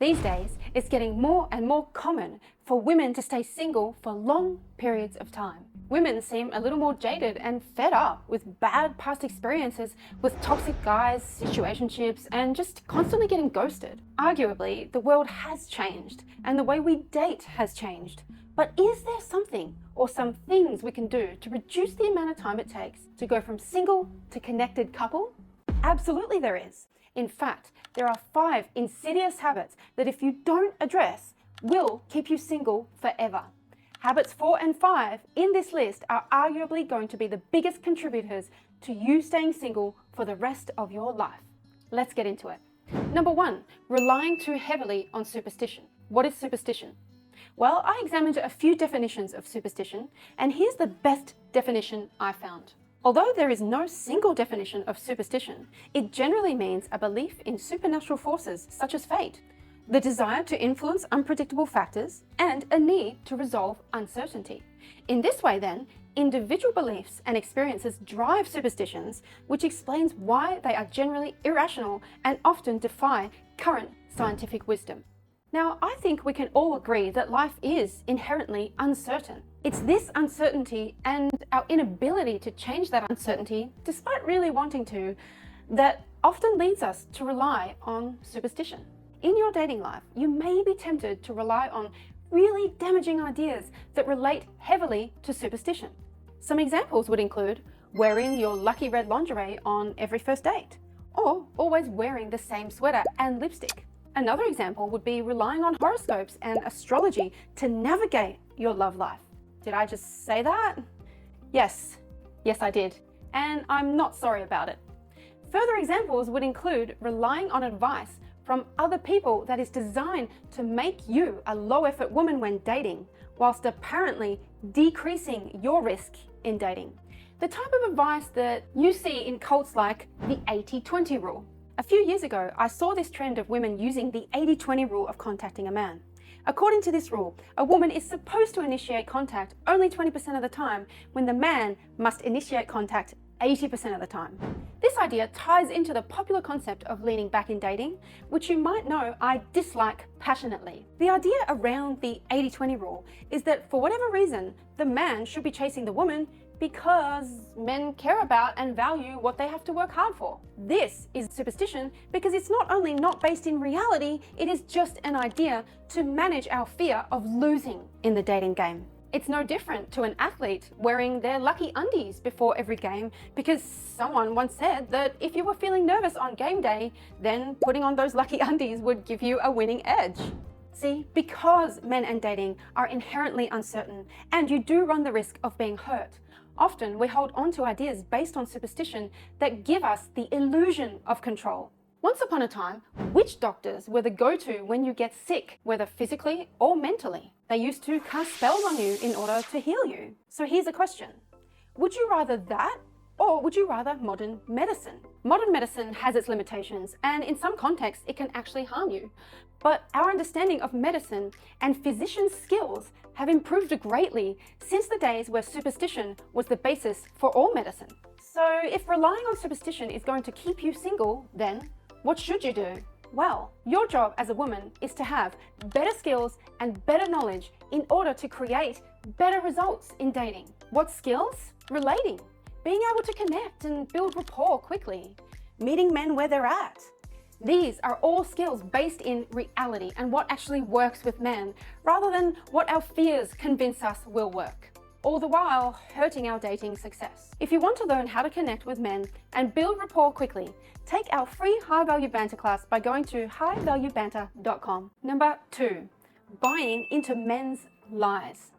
These days, it's getting more and more common for women to stay single for long periods of time. Women seem a little more jaded and fed up with bad past experiences with toxic guys, situationships, and just constantly getting ghosted. Arguably, the world has changed and the way we date has changed. But is there something or some things we can do to reduce the amount of time it takes to go from single to connected couple? Absolutely there is. In fact, there are 5 insidious habits that if you don't address, will keep you single forever. Habits 4 and 5 in this list are arguably going to be the biggest contributors to you staying single for the rest of your life. Let's get into it. Number 1, relying too heavily on superstition. What is superstition? Well, I examined a few definitions of superstition, and here's the best definition I found. Although there is no single definition of superstition, it generally means a belief in supernatural forces such as fate, the desire to influence unpredictable factors, and a need to resolve uncertainty. In this way then, individual beliefs and experiences drive superstitions, which explains why they are generally irrational and often defy current scientific wisdom. Now, I think we can all agree that life is inherently uncertain. It's this uncertainty and our inability to change that uncertainty, despite really wanting to, that often leads us to rely on superstition. In your dating life, you may be tempted to rely on really damaging ideas that relate heavily to superstition. Some examples would include wearing your lucky red lingerie on every first date, or always wearing the same sweater and lipstick. Another example would be relying on horoscopes and astrology to navigate your love life. Did I just say that? Yes, I did. And I'm not sorry about it. Further examples would include relying on advice from other people that is designed to make you a low-effort woman when dating, whilst apparently decreasing your risk in dating. The type of advice that you see in cults like the 80-20 rule. A few years ago, I saw this trend of women using the 80-20 rule of contacting a man. According to this rule, a woman is supposed to initiate contact only 20% of the time, when the man must initiate contact 80% of the time. This idea ties into the popular concept of leaning back in dating, which you might know I dislike passionately. The idea around the 80-20 rule is that for whatever reason, the man should be chasing the woman because men care about and value what they have to work hard for. This is superstition because it's not only not based in reality, it is just an idea to manage our fear of losing in the dating game. It's no different to an athlete wearing their lucky undies before every game because someone once said that if you were feeling nervous on game day, then putting on those lucky undies would give you a winning edge. See, because men and dating are inherently uncertain and you do run the risk of being hurt, often we hold on to ideas based on superstition that give us the illusion of control. Once upon a time, witch doctors were the go-to when you get sick, whether physically or mentally. They used to cast spells on you in order to heal you. So here's a question. Would you rather that, or would you rather modern medicine? Modern medicine has its limitations, and in some contexts, it can actually harm you. But our understanding of medicine and physicians' skills have improved greatly since the days where superstition was the basis for all medicine. So if relying on superstition is going to keep you single, then what should you do? Well, your job as a woman is to have better skills and better knowledge in order to create better results in dating. What skills? Relating, being able to connect and build rapport quickly, meeting men where they're at. These are all skills based in reality and what actually works with men, rather than what our fears convince us will work, all the while hurting our dating success. If you want to learn how to connect with men and build rapport quickly, take our free High Value Banter class by going to highvaluebanter.com. Number 2, buying into men's lies.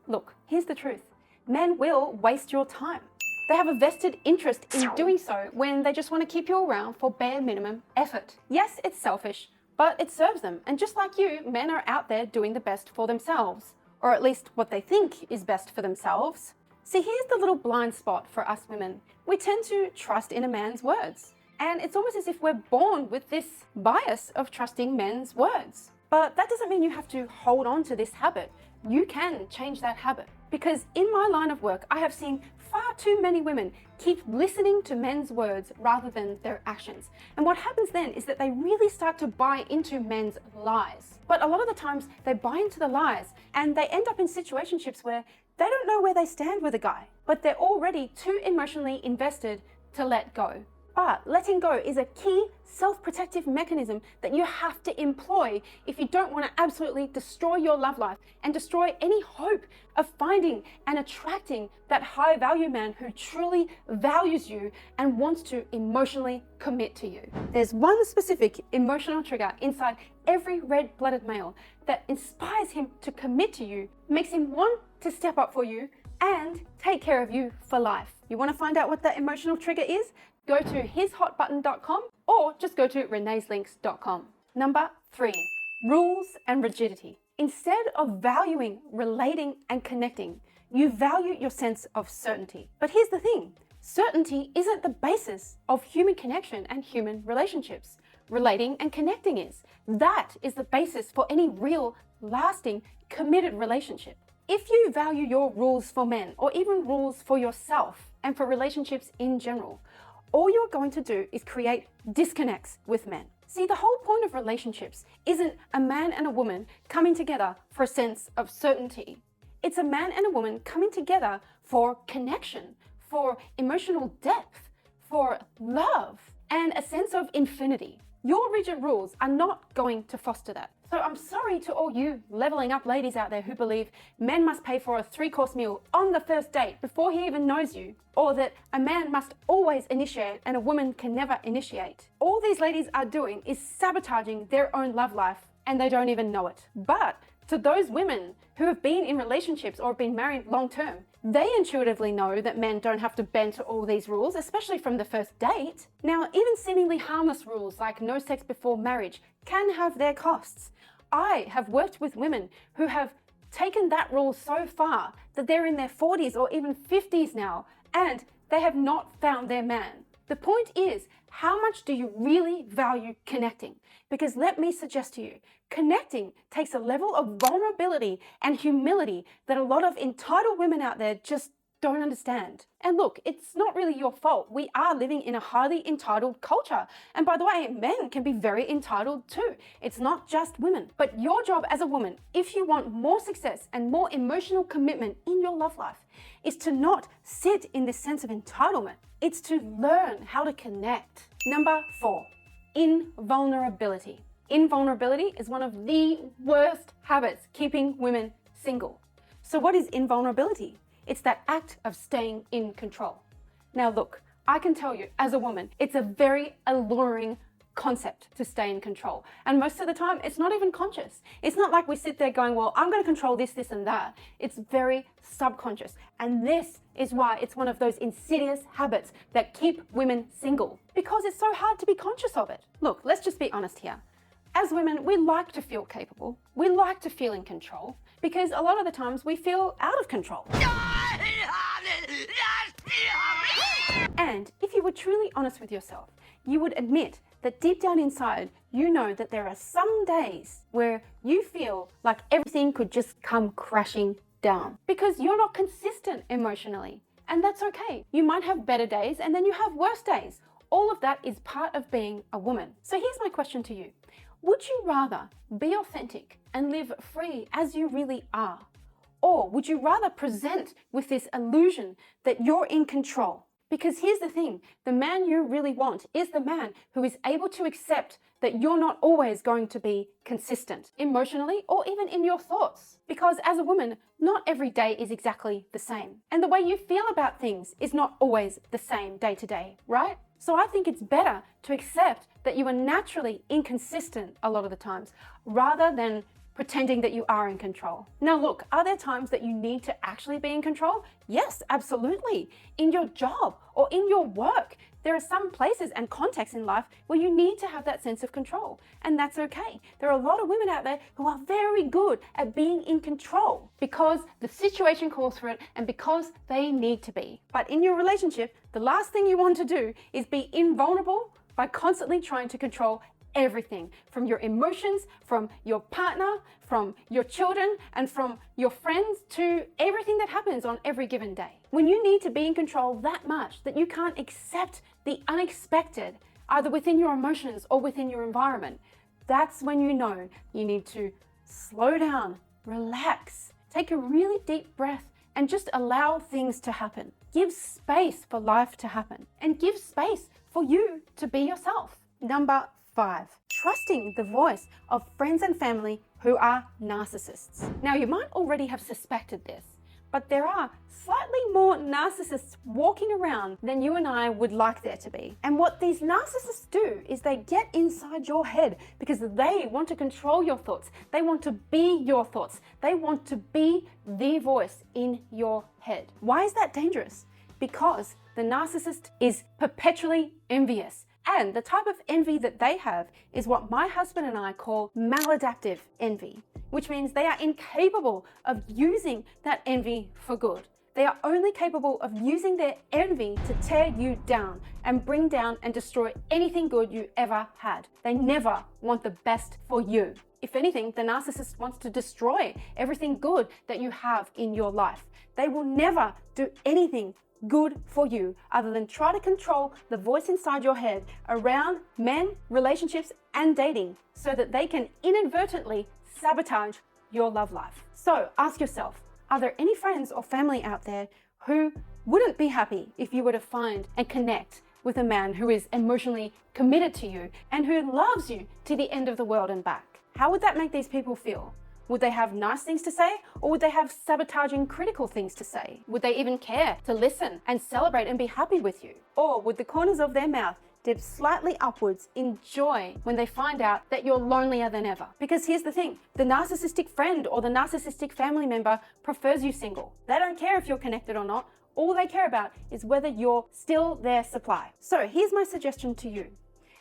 Look, here's the truth. Men will waste your time. They have a vested interest in doing so when they just want to keep you around for bare minimum effort. Yes, it's selfish, but it serves them. And just like you, men are out there doing the best for themselves, or at least what they think is best for themselves. See, here's the little blind spot for us women. We tend to trust in a man's words. And it's almost as if we're born with this bias of trusting men's words. But that doesn't mean you have to hold on to this habit. You can change that habit. Because in my line of work, I have seen far too many women keep listening to men's words rather than their actions. And what happens then is that they really start to buy into men's lies. But a lot of the times they buy into the lies and they end up in situationships where they don't know where they stand with a guy, but they're already too emotionally invested to let go. But letting go is a key self-protective mechanism that you have to employ if you don't want to absolutely destroy your love life and destroy any hope of finding and attracting that high value man who truly values you and wants to emotionally commit to you. There's one specific emotional trigger inside every red-blooded male that inspires him to commit to you, makes him want to step up for you and take care of you for life. You want to find out what that emotional trigger is? Go to hishotbutton.com or just go to reneeslinks.com. Number 3, rules and rigidity. Instead of valuing, relating, and connecting, you value your sense of certainty. But here's the thing, certainty isn't the basis of human connection and human relationships. Relating and connecting is. That is the basis for any real, lasting, committed relationship. If you value your rules for men, or even rules for yourself and for relationships in general, all you're going to do is create disconnects with men. See, the whole point of relationships isn't a man and a woman coming together for a sense of certainty. It's a man and a woman coming together for connection, for emotional depth, for love, and a sense of infinity. Your rigid rules are not going to foster that. So I'm sorry to all you leveling up ladies out there who believe men must pay for a 3-course meal on the first date before he even knows you, or that a man must always initiate and a woman can never initiate. All these ladies are doing is sabotaging their own love life and they don't even know it. But to those women who have been in relationships or have been married long term, they intuitively know that men don't have to bend to all these rules, especially from the first date. Now, even seemingly harmless rules like no sex before marriage can have their costs. I have worked with women who have taken that rule so far that they're in their 40s or even 50s now, and they have not found their man. The point is, how much do you really value connecting? Because let me suggest to you, connecting takes a level of vulnerability and humility that a lot of entitled women out there just don't understand. And look, it's not really your fault. We are living in a highly entitled culture. And by the way, men can be very entitled too. It's not just women. But your job as a woman, if you want more success and more emotional commitment in your love life, is to not sit in this sense of entitlement. It's to learn how to connect. Number 4, invulnerability. Invulnerability is one of the worst habits keeping women single. So what is invulnerability? It's that act of staying in control. Now look, I can tell you as a woman, it's a very alluring concept to stay in control. And most of the time, it's not even conscious. It's not like we sit there going, well, I'm going to control this, this, and that. It's very subconscious. And this is why it's one of those insidious habits that keep women single, because it's so hard to be conscious of it. Look, let's just be honest here. As women, we like to feel capable. We like to feel in control because a lot of the times we feel out of control. And if you were truly honest with yourself, you would admit that deep down inside, you know that there are some days where you feel like everything could just come crashing down because you're not consistent emotionally. And that's okay. You might have better days and then you have worse days. All of that is part of being a woman. So here's my question to you. Would you rather be authentic and live free as you really are? Or would you rather present with this illusion that you're in control? Because here's the thing, the man you really want is the man who is able to accept that you're not always going to be consistent emotionally or even in your thoughts. Because as a woman, not every day is exactly the same. And the way you feel about things is not always the same day to day, right? So I think it's better to accept that you are naturally inconsistent a lot of the times, rather than pretending that you are in control. Now look, are there times that you need to actually be in control? Yes, absolutely. In your job or in your work, there are some places and contexts in life where you need to have that sense of control, and that's okay. There are a lot of women out there who are very good at being in control because the situation calls for it and because they need to be. But in your relationship, the last thing you want to do is be invulnerable by constantly trying to control everything, from your emotions, from your partner, from your children, and from your friends to everything that happens on every given day. When you need to be in control that much that you can't accept the unexpected, either within your emotions or within your environment, that's when you know you need to slow down, relax, take a really deep breath, and just allow things to happen. Give space for life to happen, and give space for you to be yourself. Number 5, trusting the voice of friends and family who are narcissists. Now, you might already have suspected this, but there are slightly more narcissists walking around than you and I would like there to be. And what these narcissists do is they get inside your head because they want to control your thoughts. They want to be your thoughts. They want to be the voice in your head. Why is that dangerous? Because the narcissist is perpetually envious. And the type of envy that they have is what my husband and I call maladaptive envy, which means they are incapable of using that envy for good. They are only capable of using their envy to tear you down and bring down and destroy anything good you ever had. They never want the best for you. If anything, the narcissist wants to destroy everything good that you have in your life. They will never do anything good for you other than try to control the voice inside your head around men, relationships, and dating so that they can inadvertently sabotage your love life. So ask yourself, are there any friends or family out there who wouldn't be happy if you were to find and connect with a man who is emotionally committed to you and who loves you to the end of the world and back? How would that make these people feel? Would they have nice things to say, or would they have sabotaging, critical things to say? Would they even care to listen and celebrate and be happy with you? Or would the corners of their mouth dip slightly upwards in joy when they find out that you're lonelier than ever? Because here's the thing, the narcissistic friend or the narcissistic family member prefers you single. They don't care if you're connected or not. All they care about is whether you're still their supply. So here's my suggestion to you.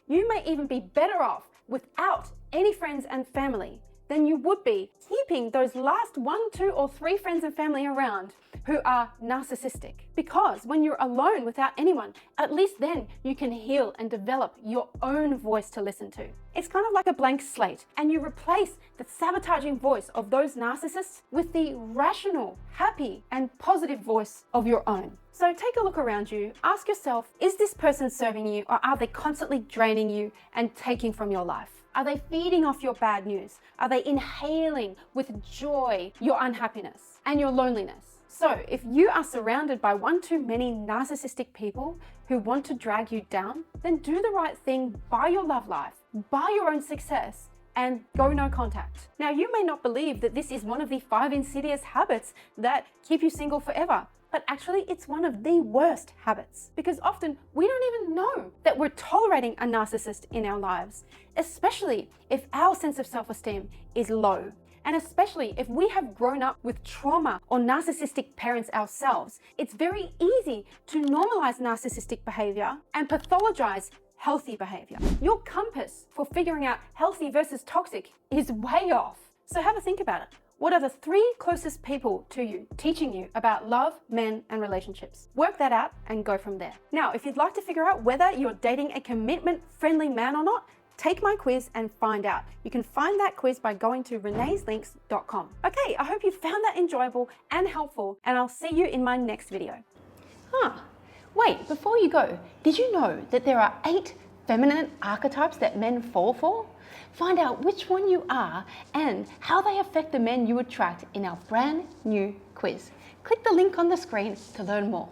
You may even be better off without any friends and family than you would be keeping those last 1, 2, or 3 friends and family around who are narcissistic. Because when you're alone without anyone, at least then you can heal and develop your own voice to listen to. It's kind of like a blank slate, and you replace the sabotaging voice of those narcissists with the rational, happy, and positive voice of your own. So take a look around you, ask yourself, is this person serving you, or are they constantly draining you and taking from your life? Are they feeding off your bad news? Are they inhaling with joy your unhappiness and your loneliness? So if you are surrounded by one too many narcissistic people who want to drag you down, then do the right thing by your love life, by your own success, and go no contact. Now, you may not believe that this is one of the 5 insidious habits that keep you single forever, but actually it's one of the worst habits, because often we don't even know that we're tolerating a narcissist in our lives, especially if our sense of self-esteem is low. And especially if we have grown up with trauma or narcissistic parents ourselves, it's very easy to normalize narcissistic behavior and pathologize healthy behavior. Your compass for figuring out healthy versus toxic is way off. So have a think about it. What are the 3 closest people to you teaching you about love, men, and relationships? Work that out and go from there. Now, if you'd like to figure out whether you're dating a commitment-friendly man or not, take my quiz and find out. You can find that quiz by going to reneeslinks.com. Okay, I hope you found that enjoyable and helpful, and I'll see you in my next video. Wait, before you go, did you know that there are 8 feminine archetypes that men fall for? Find out which one you are and how they affect the men you attract in our brand new quiz. Click the link on the screen to learn more.